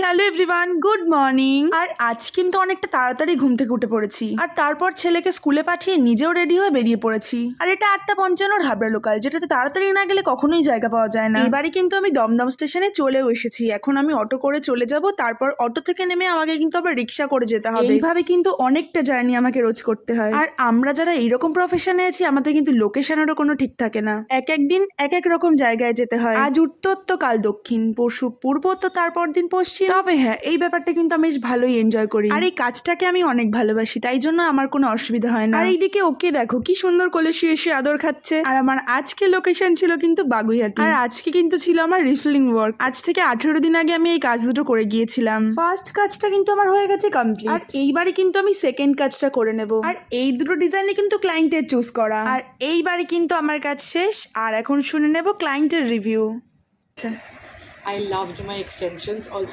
Hello everyone, good morning. আর আজ কিন্তু অনেকটা তাড়াতাড়ি ঘুম থেকে উঠে পড়েছি, আর তারপর ছেলেকে স্কুলে পাঠিয়ে নিজেও রেডি হয়ে বেরিয়ে পড়েছি। আর এটা 8:55 হাবড়া লোকাল, যেটাতে তাড়াতাড়ি না গেলে কখনোই জায়গা পাওয়া যায় না। এবারে কিন্তু আমি দমদম স্টেশনে চলেও এসেছি। এখন আমি অটো করে চলে যাব, তারপর অটো থেকে নেমে আমাকে কিন্তু আবার রিক্সা করে যেতে হবে। এইভাবে কিন্তু অনেকটা জার্নি আমাকে রোজ করতে হয়। আর আমরা যারা এইরকম প্রফেশনে আছি, আমাদের কিন্তু লোকেশনেরও কোনো ঠিক থাকে না। এক এক দিন এক এক রকম জায়গায় যেতে হয়। আজ উত্তর তো কাল দক্ষিণ, পরশু পূর্ব তো তারপর দিন পশ্চিম। তবে হ্যাঁ, এই ব্যাপারটা কিন্তু আমি বেশ ভালোই এনজয় করি, আর এই কাজটাকে আমি অনেক ভালোবাসি, তাই জন্য আমার কোনো অসুবিধা হয় না। আর এইদিকে ওকে দেখো কি সুন্দর কোলে শুয়ে শুয়ে আদর খাচ্ছে। আর আমার আজকে লোকেশন ছিল কিন্তু বাগুইহাটি, আর আজকে কিন্তু ছিল আমার রিফিলিং ওয়ার্ক। আজ থেকে 18 দিন আগে আমি এই কাজ দুটো করে গিয়েছিলাম। ফার্স্ট কাজটা কিন্তু আমার হয়ে গেছে কমপ্লিট, আর এইবারে কিন্তু আমি সেকেন্ড কাজটা করে নেব। আর এই দুটো ডিজাইনে কিন্তু ক্লায়েন্টের চুজ করা, আর এইবারে কিন্তু আমার কাজ শেষ। আর এখন শুনে নেব ক্লায়েন্টের review. I loved my extensions also.